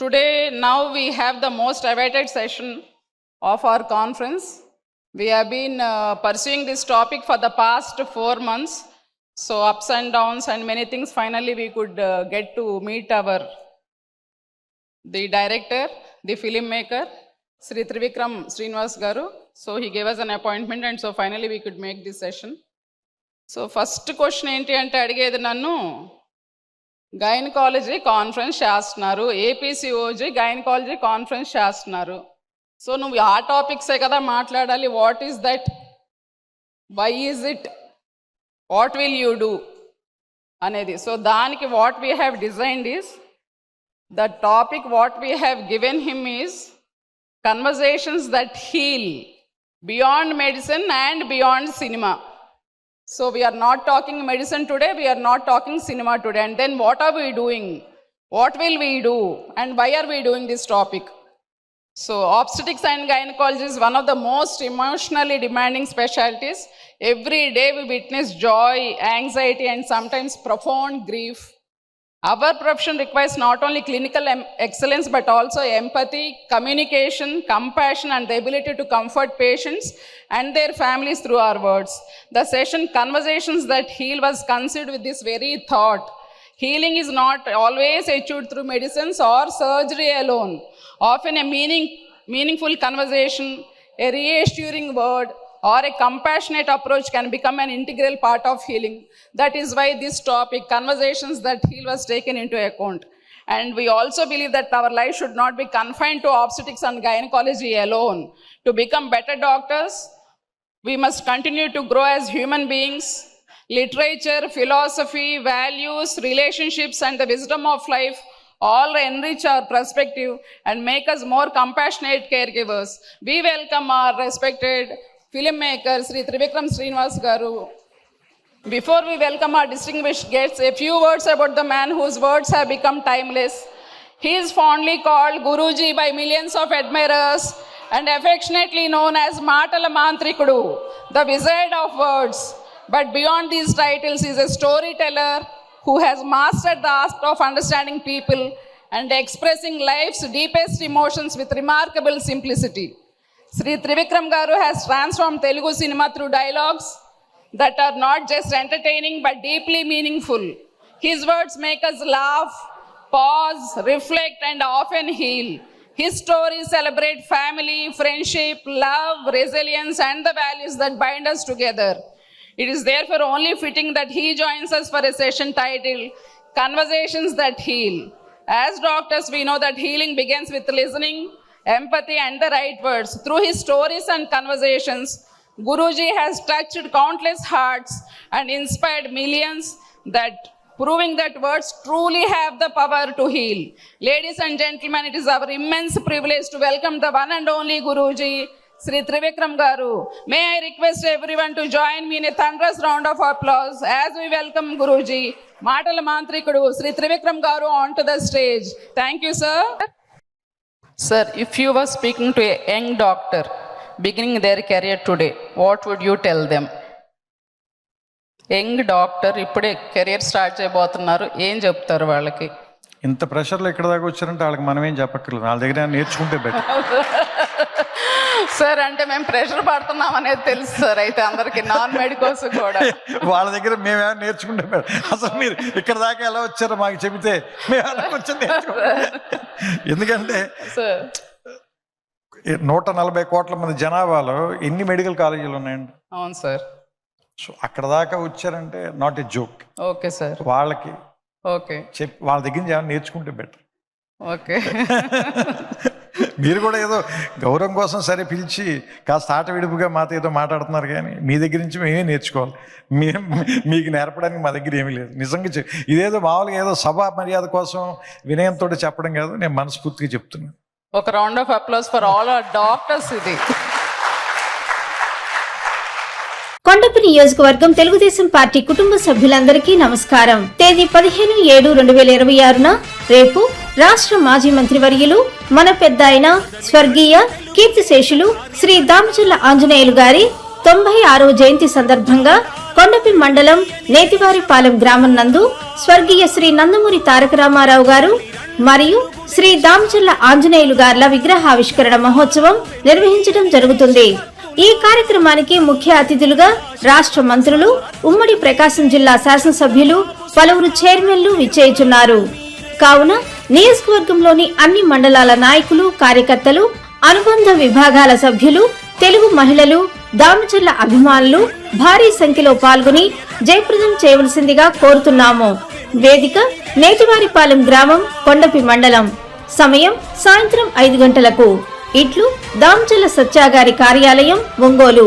Today, now we have the most awaited session of our conference. We have been pursuing this topic for the past 4 months. So ups and downs and many things. Finally, we could get to meet the director, the filmmaker, Sri Trivikram Srinivas Garu. So he gave us an appointment, and so finally we could make this session. So first question enti ante adigedi nannu gynaecology conference చేస్తున్నారు, APCOG gynaecology conference చేస్తున్నారు. So నువ్వు ఆ టాపిక్సే కదా మాట్లాడాలి. What is that, why is it, what will you do అనేది. So దానికి what we have designed is the topic. What we have given him is conversations that heal beyond medicine and beyond cinema. So we are not talking medicine today, we are not talking cinema today. And then what are we doing? What will we do? And why are we doing this topic? So obstetrics and gynecology is one of the most emotionally demanding specialties. Every day we witness joy, anxiety, and sometimes profound grief. Our profession requires not only clinical excellence but also empathy, communication, compassion, and the ability to comfort patients and their families through our words. The session Conversations That Heal was conceived with this very thought. Healing is not always achieved through medicines or surgery alone. Often a meaningful conversation, a reassuring word, or a compassionate approach can become an integral part of healing. That is why this topic, Conversations That Heal, was taken into account. And we also believe that our life should not be confined to obstetrics and gynecology alone. To become better doctors, we must continue to grow as human beings. Literature, philosophy, values, relationships, and the wisdom of life all enrich our perspective and make us more compassionate caregivers. We welcome our respected filmmaker, Sri Trivikram Srinivas Garu. Before we welcome our distinguished guests, a few words about the man whose words have become timeless. He is fondly called Guruji by millions of admirers and affectionately known as Matala Mantrikudu, the wizard of words. But beyond these titles, he is a storyteller who has mastered the art of understanding people and expressing life's deepest emotions with remarkable simplicity. Sri Trivikram Garu has transformed Telugu cinema through dialogues that are not just entertaining but deeply meaningful. His words make us laugh, pause, reflect, and often heal. His stories celebrate family, friendship, love, resilience, and the values that bind us together. It is therefore only fitting that he joins us for a session titled Conversations That Heal. As doctors, we know that healing begins with listening, empathy, and the right words. Through his stories and conversations, Guruji has touched countless hearts and inspired millions, that proving that words truly have the power to heal. Ladies and gentlemen, it is our immense privilege to welcome the one and only Guruji, Sri Trivikram Garu. May I request everyone to join me in a thunderous round of applause as we welcome Guruji, Matala Mantrikudu, Sri Trivikram Garu, onto the stage. Thank you, sir. Sir, if you were speaking to a young doctor beginning their career today, what would you tell them? Young doctor ఇప్పుడే career start చేయబోతున్నారు, ఏం చెప్తారు వాళ్ళకి? ఇంత ప్రెషర్లో ఎక్కడ దాకా వచ్చారంటే వాళ్ళకి మనం ఏం చెప్పక్కర్లేదు, వాళ్ళ దగ్గర నేర్చుకుంటే బెటర్. సార్ అంటే మేము ప్రెషర్ పడుతున్నాం అనేది తెలుసు సార్, అయితే అందరికి నాన్ మెడికోస్ కూడా వాళ్ళ దగ్గర మేమేమైనా నేర్చుకుంటే బెటర్. అసలు మీరు ఇక్కడ దాకా ఎలా వచ్చారో మాకు చెబితే మేము అలా వచ్చి ఎందుకంటే 140 కోట్ల మంది జనాభాలో ఎన్ని మెడికల్ కాలేజీలు ఉన్నాయండి? అవును సార్. సో అక్కడ దాకా వచ్చారంటే not a joke. Okay sir. వాళ్ళకి ఓకే చెప్పి వాళ్ళ దగ్గర నుంచి ఏమైనా నేర్చుకుంటే బెటర్. ఓకే. మీరు కూడా ఏదో గౌరవం కోసం సరే పిలిచి కాస్త ఆట విడుపుగా మాతో ఏదో మాట్లాడుతున్నారు, కానీ మీ దగ్గర నుంచి మేమే నేర్చుకోవాలి. మీకు నేర్పడానికి మా దగ్గర ఏమీ లేదు. నిజంగా ఇదేదో మామూలుగా ఏదో సభా మర్యాద కోసం వినయంతో చెప్పడం కాదు, నేను మనస్ఫూర్తిగా చెప్తున్నాను. ఒక round of applause for all our doctors. ఇది కొండపి నియోజకవర్గం తెలుగుదేశం పార్టీ కుటుంబ సభ్యులందరికీ నమస్కారం. తేదీ 15/7/2026న రేపు రాష్ట్ర మాజీ మంత్రివర్యులు మన పెద్ద ఆయన స్వర్గీయ కీర్తిశేషులు శ్రీ దామచర్ల ఆంజనేయులు గారి 96వ జయంతి సందర్భంగా కొండపి మండలం నేతివారిపాలెం గ్రామం నందు స్వర్గీయ శ్రీ నందమూరి తారక రామారావు గారు మరియు శ్రీ దామచర్ల ఆంజనేయులు గార్ల విగ్రహావిష్కరణ మహోత్సవం నిర్వహించడం జరుగుతుంది. ఈ కార్యక్రమానికి ముఖ్య అతిథులుగా రాష్ట్ర మంత్రులు, ఉమ్మడి ప్రకాశం జిల్లా శాసనసభ్యులు, పలువురు చైర్మన్లు విచ్చేయుచున్నారు. కావున నియోజకవర్గంలోని అన్ని మండలాల నాయకులు, కార్యకర్తలు, అనుబంధ విభాగాల సభ్యులు, తెలుగు మహిళలు, దామచర్ల అభిమానులు భారీ సంఖ్యలో పాల్గొని జయప్రదం చేయవలసిందిగా కోరుతున్నాము. వేదిక నేతివారిపాలెం గ్రామం, కొండపి మండలం. సమయం సాయంత్రం 5 గంటలకు. ఇట్లు దామచర్ల సత్యాగారి కార్యాలయం, ఒంగోలు.